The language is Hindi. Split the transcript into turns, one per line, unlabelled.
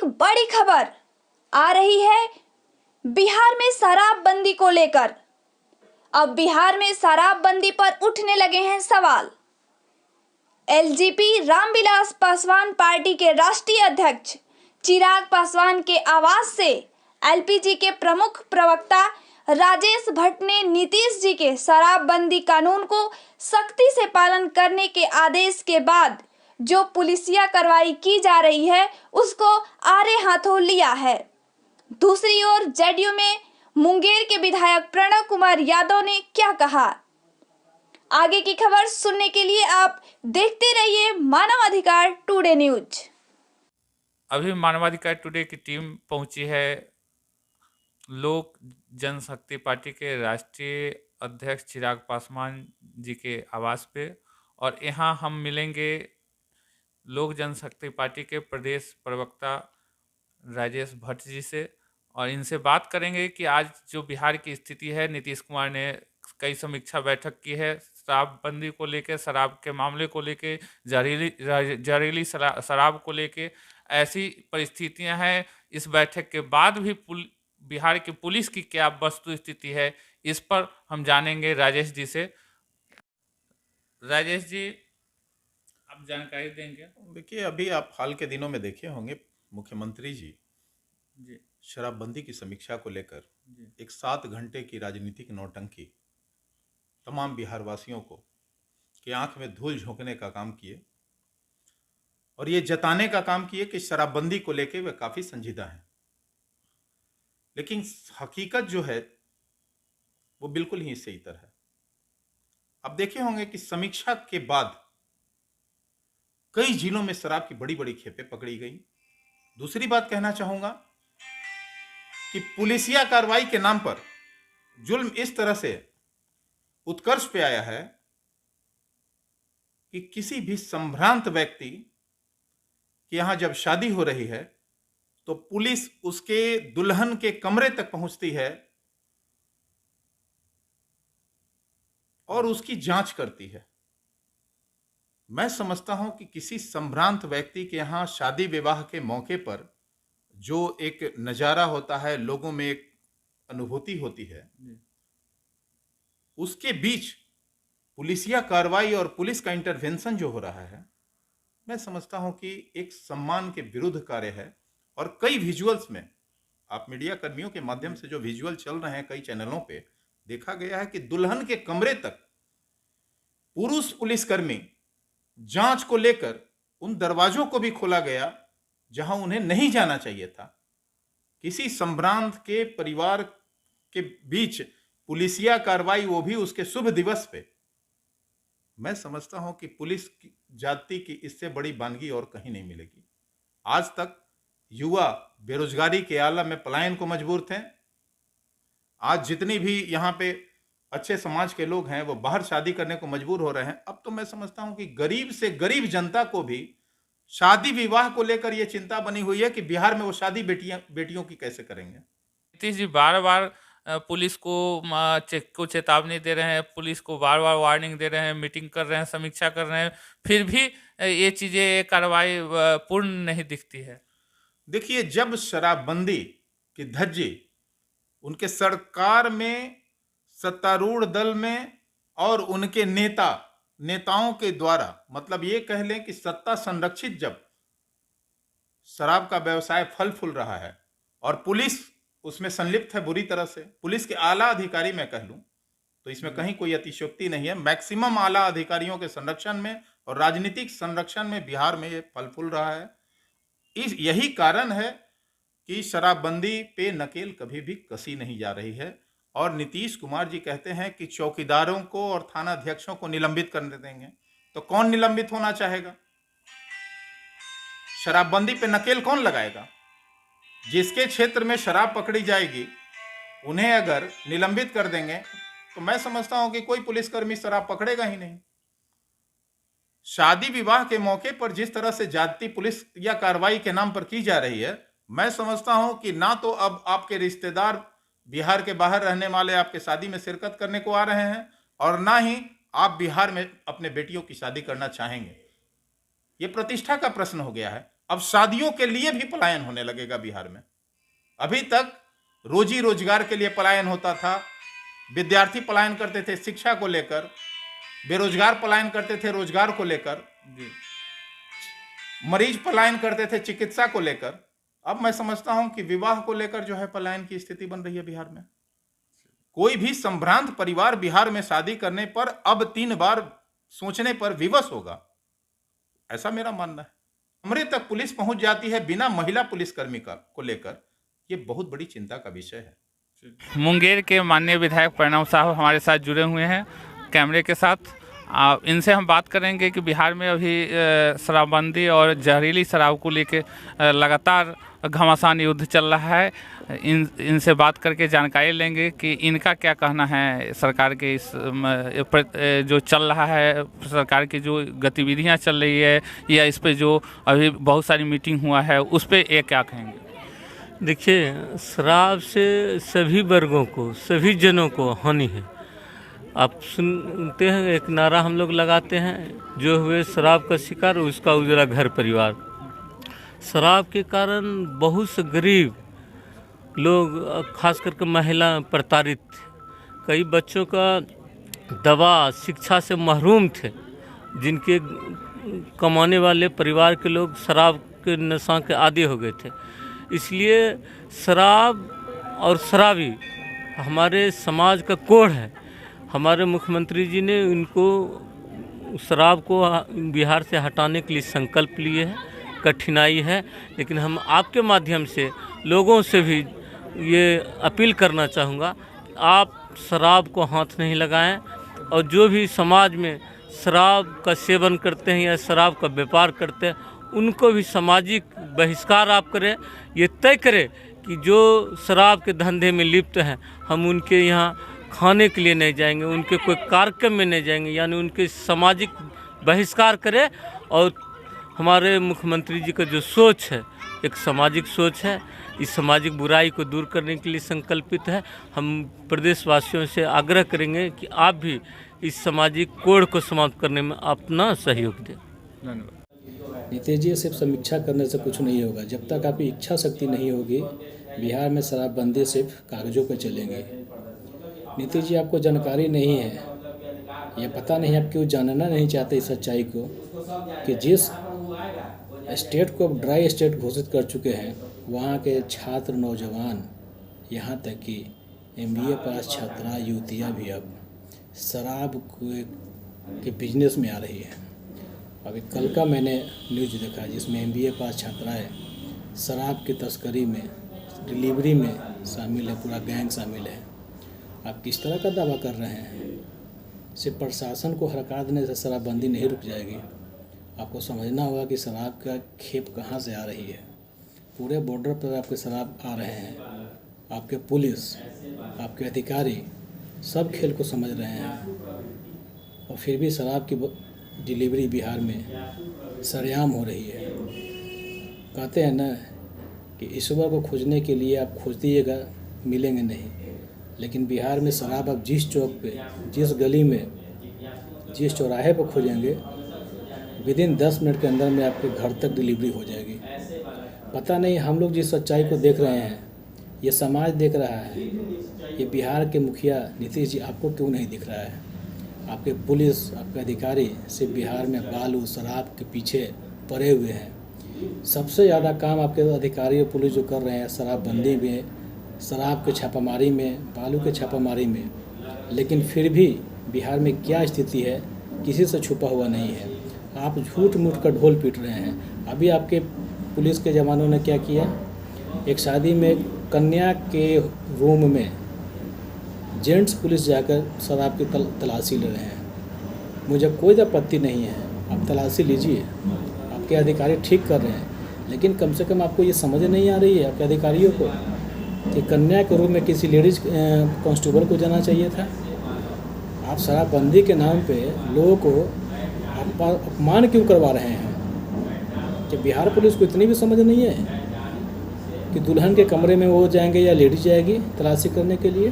एक बड़ी खबर आ रही है बिहार में शराबबंदी को लेकर। अब बिहार में शराबबंदी पर उठने लगे हैं सवाल। एलजेपी रामविलास पासवान पार्टी के राष्ट्रीय अध्यक्ष चिराग पासवान के आवास से एलजेपी के प्रमुख प्रवक्ता राजेश भट्ट ने नीतीश जी के शराबबंदी कानून को सख्ती से पालन करने के आदेश के बाद जो पुलिसिया कार्रवाई की जा रही है उसको आड़े हाथों लिया है। दूसरी ओर जेडीयू में मुंगेर के विधायक प्रणव कुमार यादव ने क्या कहा, आगे की खबर सुनने के लिए आप देखते रहिए मानवाधिकार टुडे न्यूज।
अभी मानवाधिकार टुडे की टीम पहुंची है लोक जनशक्ति पार्टी के राष्ट्रीय अध्यक्ष चिराग पासवान जी के आवास पे, और यहाँ हम मिलेंगे लोक जनशक्ति पार्टी के प्रदेश प्रवक्ता राजेश भट्ट जी से, और इनसे बात करेंगे कि आज जो बिहार की स्थिति है, नीतीश कुमार ने कई समीक्षा बैठक की है शराबबंदी को लेकर, शराब के मामले को लेकर, जहरीली शराब को लेकर। ऐसी परिस्थितियां हैं। इस बैठक के बाद भी बिहार की पुलिस की क्या वस्तु स्थिति है, इस पर हम जानेंगे राजेश जी से। राजेश जी, आप जानकारी देंगे।
देखिए, अभी आप हाल के दिनों में देखे होंगे मुख्यमंत्री जी शराबबंदी की समीक्षा को लेकर एक 7 घंटे की राजनीतिक नौटंकी तमाम बिहार वासियों को की आंख में धूल झोंकने का काम किए, और ये जताने का काम किए कि शराबबंदी को लेकर वे काफी संजीदा हैं। लेकिन हकीकत जो है वो बिल्कुल ही इससे इतर है। अब देखे होंगे कि समीक्षा के बाद कई जिलों में शराब की बड़ी बड़ी खेपें पकड़ी गई। दूसरी बात कहना चाहूंगा कि पुलिसिया कार्रवाई के नाम पर जुल्म इस तरह से उत्कर्ष पे आया है कि किसी भी संभ्रांत व्यक्ति कि यहां जब शादी हो रही है तो पुलिस उसके दुल्हन के कमरे तक पहुंचती है और उसकी जांच करती है। मैं समझता हूं कि किसी संभ्रांत व्यक्ति के यहां शादी विवाह के मौके पर जो एक नजारा होता है, लोगों में एक अनुभूति होती है, उसके बीच पुलिसिया कार्रवाई और पुलिस का इंटरवेंशन जो हो रहा है, मैं समझता हूं कि एक सम्मान के विरुद्ध कार्य है। और कई विजुअल्स में, आप मीडिया कर्मियों के माध्यम से जो विजुअल चल रहे हैं कई चैनलों पे, देखा गया है कि दुल्हन के कमरे तक पुरुष पुलिसकर्मी जांच को लेकर उन दरवाजों को भी खोला गया जहां उन्हें नहीं जाना चाहिए था। किसी संभ्रांत के परिवार के बीच पुलिसिया कार्रवाई, वो भी उसके शुभ दिवस पे। मैं समझता हूं कि पुलिस जाति की इससे बड़ी वानगी और कहीं नहीं मिलेगी। आज तक युवा बेरोजगारी के आलम में पलायन को मजबूर थे। आज जितनी भी यहाँ पे अच्छे समाज के लोग हैं वो बाहर शादी करने को मजबूर हो रहे हैं। अब तो मैं समझता हूं कि गरीब से गरीब जनता को भी शादी विवाह को लेकर यह चिंता बनी हुई है कि बिहार में वो शादी बेटियों की कैसे करेंगे।
नीतीश जी बार बार पुलिस को चेतावनी दे रहे हैं, पुलिस को बार बार वार्निंग दे रहे हैं, मीटिंग कर रहे हैं, समीक्षा कर रहे हैं, फिर भी ये चीजें कार्रवाई पूर्ण नहीं दिखती है।
देखिए, जब शराबबंदी की धज्जी उनके सरकार में, सत्तारूढ़ दल में और उनके नेताओं के द्वारा, मतलब ये कह लें कि सत्ता संरक्षित जब शराब का व्यवसाय फल फूल रहा है और पुलिस उसमें संलिप्त है बुरी तरह से, पुलिस के आला अधिकारी मैं कह लूं तो इसमें कहीं कोई अतिशयोक्ति नहीं है, मैक्सिमम आला अधिकारियों के संरक्षण में और राजनीतिक संरक्षण में बिहार में ये फल फूल रहा है। यही कारण है कि शराबबंदी पे नकेल कभी भी कसी नहीं जा रही है। और नीतीश कुमार जी कहते हैं कि चौकीदारों को और थाना अध्यक्षों को निलंबित करने देंगे, तो कौन निलंबित होना चाहेगा? शराबबंदी पे नकेल कौन लगाएगा? जिसके क्षेत्र में शराब पकड़ी जाएगी उन्हें अगर निलंबित कर देंगे तो मैं समझता हूं कि कोई पुलिसकर्मी शराब पकड़ेगा ही नहीं। शादी विवाह के मौके पर जिस तरह से जाति पुलिस या कार्रवाई के नाम पर की जा रही है, मैं समझता हूं कि ना तो अब आपके रिश्तेदार बिहार के बाहर रहने वाले आपके शादी में शिरकत करने को आ रहे हैं और ना ही आप बिहार में अपने बेटियों की शादी करना चाहेंगे। ये प्रतिष्ठा का प्रश्न हो गया है। अब शादियों के लिए भी पलायन होने लगेगा बिहार में। अभी तक रोजी रोजगार के लिए पलायन होता था, विद्यार्थी पलायन करते थे शिक्षा को लेकर, बेरोजगार पलायन करते थे रोजगार को लेकर, मरीज पलायन करते थे चिकित्सा को लेकर। अब मैं समझता हूं कि विवाह को लेकर जो है पलायन की स्थिति बन रही है बिहार में। कोई भी संभ्रांत परिवार बिहार में शादी करने पर अब 3 बार सोचने पर विवश होगा, ऐसा मेरा मानना है। कमरे तक पुलिस पहुंच जाती है बिना महिला पुलिसकर्मी को लेकर, ये बहुत बड़ी चिंता का विषय है।
मुंगेर के माननीय विधायक प्रणव साहब हमारे साथ जुड़े हुए हैं कैमरे के साथ। इनसे हम बात करेंगे कि बिहार में अभी शराबबंदी और जहरीली शराब को लेकर लगातार घमासान युद्ध चल रहा है। इनसे बात करके जानकारी लेंगे कि इनका क्या कहना है सरकार के इस जो चल रहा है, सरकार की जो गतिविधियां चल रही है, या इस पे जो अभी बहुत सारी मीटिंग हुआ है उस पे ये क्या कहेंगे।
देखिए, शराब से सभी वर्गों को, सभी जनों को हानि है। आप सुनते हैं, एक नारा हम लोग लगाते हैं, जो हुए शराब का शिकार उसका उजड़ा घर परिवार। शराब के कारण बहुत से गरीब लोग, खास करके महिला, प्रताड़ित थे। कई बच्चों का दवा शिक्षा से महरूम थे, जिनके कमाने वाले परिवार के लोग शराब के नशा के आदी हो गए थे। इसलिए शराब और शराबी हमारे समाज का कोढ़ है। हमारे मुख्यमंत्री जी ने उनको शराब को बिहार से हटाने के लिए संकल्प लिए हैं। कठिनाई है, लेकिन हम आपके माध्यम से लोगों से भी ये अपील करना चाहूँगा, आप शराब को हाथ नहीं लगाएं, और जो भी समाज में शराब का सेवन करते हैं या शराब का व्यापार करते हैं, उनको भी सामाजिक बहिष्कार आप करें। ये तय करें कि जो शराब के धंधे में लिप्त हैं, हम उनके यहाँ खाने के लिए नहीं जाएंगे, उनके कोई कार्यक्रम में नहीं जाएंगे, यानी उनके सामाजिक बहिष्कार करें। और हमारे मुख्यमंत्री जी का जो सोच है, एक सामाजिक सोच है, इस सामाजिक बुराई को दूर करने के लिए संकल्पित है। हम प्रदेशवासियों से आग्रह करेंगे कि आप भी इस सामाजिक कोढ़ को समाप्त करने में अपना सहयोग दें।
धन्यवाद।
नीतीश जी, सिर्फ समीक्षा करने से कुछ नहीं होगा। जब तक आपकी इच्छा शक्ति नहीं होगी, बिहार में शराबबंदी सिर्फ कागजों पर चलेंगी। नीतीश जी, आपको जानकारी नहीं है, ये पता नहीं आप क्यों जानना नहीं चाहते इस सच्चाई को, कि जिस स्टेट को ड्राई स्टेट घोषित कर चुके हैं, वहाँ के छात्र, नौजवान, यहाँ तक कि MBA पास छात्रा युवतियाँ भी अब शराब के बिजनेस में आ रही है। अभी कल का मैंने न्यूज़ देखा जिसमें MBA पास छात्राएं शराब की तस्करी में, डिलीवरी में शामिल है, पूरा गैंग शामिल है। आप किस तरह का दावा कर रहे हैं? सिर्फ प्रशासन को हड़का देने से शराबबंदी नहीं रुक जाएगी। आपको समझना होगा कि शराब का खेप कहाँ से आ रही है। पूरे बॉर्डर पर आपके शराब आ रहे हैं। आपके पुलिस, आपके अधिकारी सब खेल को समझ रहे हैं, और फिर भी शराब की डिलीवरी बिहार में सरेआम हो रही है। कहते हैं ना कि ईश्वर को खोजने के लिए आप खोज दीजिएगा, मिलेंगे नहीं। लेकिन बिहार में शराब आप जिस चौक पे, जिस गली में, जिस चौराहे पर खोजेंगे, विदिन 10 मिनट के अंदर में आपके घर तक डिलीवरी हो जाएगी। पता नहीं हम लोग जिस सच्चाई को देख रहे हैं, ये समाज देख रहा है, ये बिहार के मुखिया नीतीश जी आपको क्यों नहीं दिख रहा है? आपके पुलिस, आपके अधिकारी सिर्फ बिहार में बालू, शराब के पीछे पड़े हुए हैं। सबसे ज़्यादा काम आपके अधिकारी और पुलिस जो कर रहे हैं शराबबंदी में, शराब के छापामारी में, बालू के छापामारी में। लेकिन फिर भी बिहार में क्या स्थिति है, किसी से छुपा हुआ नहीं है। आप झूठ मूठ का ढोल पीट रहे हैं। अभी आपके पुलिस के जवानों ने क्या किया, एक शादी में कन्या के रूम में जेंट्स पुलिस जाकर शराब की तलाशी ले रहे हैं। मुझे कोई आपत्ति नहीं है, आप तलाशी लीजिए, आपके अधिकारी ठीक कर रहे हैं। लेकिन कम से कम आपको ये समझ नहीं आ रही है आपके अधिकारियों को कि कन्या के रूम में किसी लेडीज कांस्टेबल को जाना चाहिए था। आप शराबबंदी के नाम पे लोगों को अपमान क्यों करवा रहे हैं? कि बिहार पुलिस को इतनी भी समझ नहीं है कि दुल्हन के कमरे में वो जाएंगे या लेडीज जाएगी तलाशी करने के लिए?